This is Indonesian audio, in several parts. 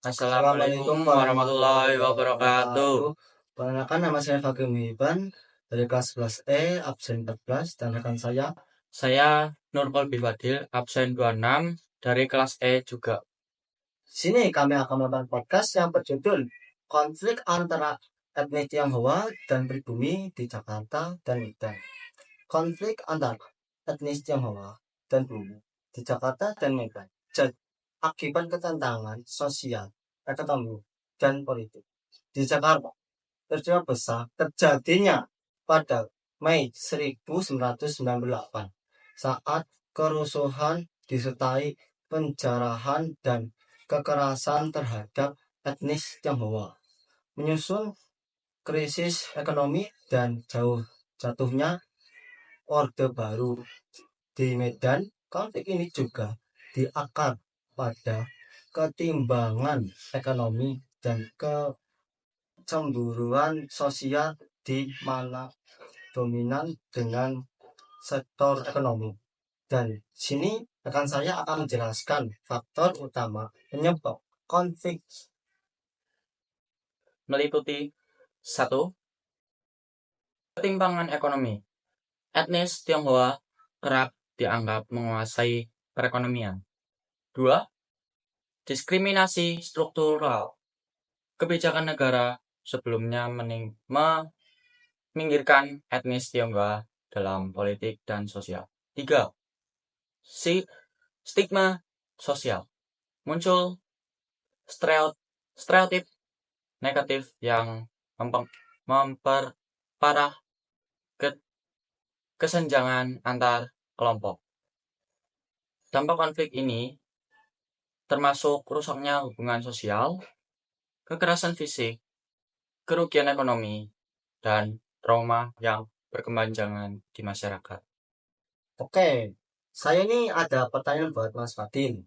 Assalamualaikum warahmatullahi wabarakatuh. Perkenalkan, nama saya Fakir Muhiban dari kelas 11E, absen 14, dan rekan Saya Nur Kolbi Fadil, absen 26 dari kelas E juga. Di sini kami akan melakukan podcast yang berjudul Konflik Antara Etnis Tionghoa dan Pribumi di Jakarta dan Medan. Konflik antara etnis Tionghoa dan Pribumi di Jakarta dan Medan. Jadi, akibat ketentangan sosial, ekonomi, dan politik di Jakarta. Peristiwa besar terjadinya pada Mei 1998 saat kerusuhan disertai penjarahan dan kekerasan terhadap etnis Tionghoa. Menyusul krisis ekonomi dan jatuhnya Orde Baru di Medan, konflik ini juga diakar pada ketimbangan ekonomi dan kecemburuan sosial di mana dominan dengan sektor ekonomi. Dan sini rekan saya akan menjelaskan faktor utama penyebab konflik. Meliputi 1. Ketimpangan ekonomi. Etnis Tionghoa kerap dianggap menguasai perekonomian. 2. Diskriminasi struktural. Kebijakan negara sebelumnya meminggirkan etnis Tionghoa dalam politik dan sosial. 3. Stigma sosial. Muncul stereotip negatif yang memperparah kesenjangan antar kelompok. Dampak konflik ini termasuk rusaknya hubungan sosial, kekerasan fisik, kerugian ekonomi, dan trauma yang berkepanjangan di masyarakat. Oke, saya ini ada pertanyaan buat Mas Fadil.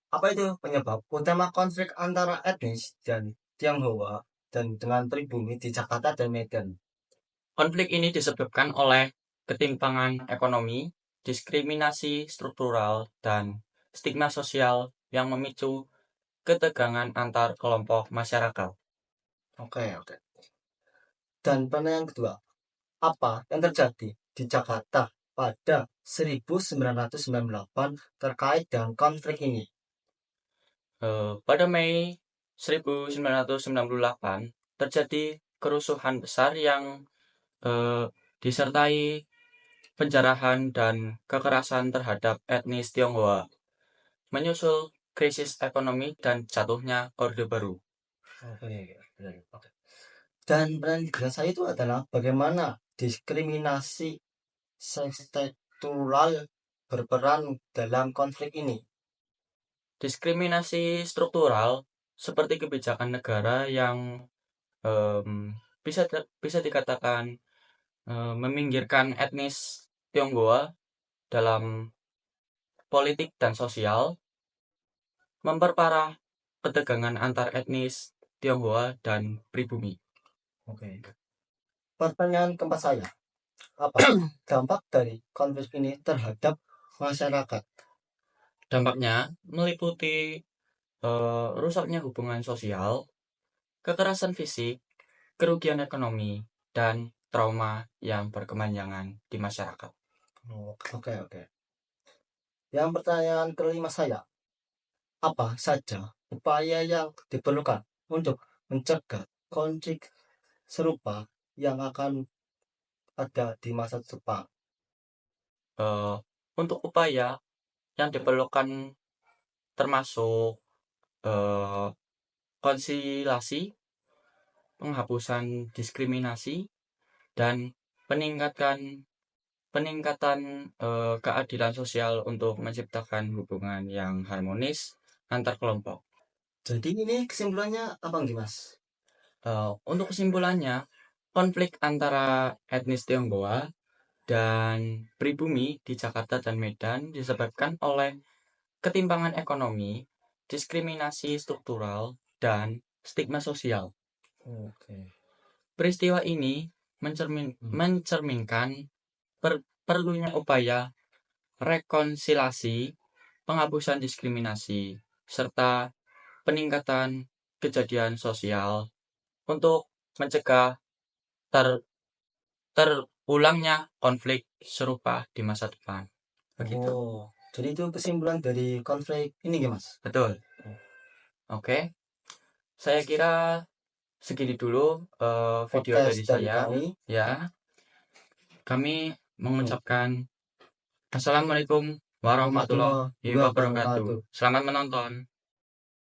Apa itu penyebab utama konflik antara etnis dan Tionghoa dan dengan pribumi di Jakarta dan Medan? Konflik ini disebabkan oleh ketimpangan ekonomi, diskriminasi struktural, dan stigma sosial yang memicu ketegangan antar kelompok masyarakat. Oke. Dan pertanyaan kedua, apa yang terjadi di Jakarta pada 1998 terkait dengan konflik ini? Pada Mei 1998 terjadi kerusuhan besar yang disertai penjarahan dan kekerasan terhadap etnis Tionghoa, menyusul krisis ekonomi dan jatuhnya Orde Baru. Oke. Dan pertanyaan kedua saya itu adalah bagaimana diskriminasi struktural berperan dalam konflik ini? Diskriminasi struktural seperti kebijakan negara yang bisa dikatakan meminggirkan etnis Tionghoa dalam politik dan sosial, memperparah ketegangan antar etnis Tionghoa dan pribumi. Oke. Pertanyaan keempat saya, apa dampak dari konflik ini terhadap masyarakat? Dampaknya meliputi rusaknya hubungan sosial, kekerasan fisik, kerugian ekonomi, dan trauma yang berkepanjangan di masyarakat. Oke. Yang pertanyaan kelima saya, apa saja upaya yang diperlukan untuk mencegah konflik serupa yang akan ada di masa depan? Untuk upaya yang diperlukan termasuk konsilasi, penghapusan diskriminasi, dan peningkatan keadilan sosial untuk menciptakan hubungan yang harmonis antar kelompok. Jadi ini kesimpulannya apa nih, Mas? Untuk kesimpulannya, konflik antara etnis Tionghoa dan pribumi di Jakarta dan Medan disebabkan oleh ketimpangan ekonomi, diskriminasi struktural, dan stigma sosial. Oke. Peristiwa ini mencerminkan perlunya upaya rekonsiliasi, penghapusan diskriminasi, serta peningkatan kejadian sosial untuk mencegah terulangnya konflik serupa di masa depan. Begitu. Jadi itu kesimpulan dari konflik ini ya Mas? Betul. Oke. Saya kira segini dulu video dari saya. Kami. Ya. Kami mengucapkan Assalamualaikum warahmatullahi wabarakatuh. Selamat menonton.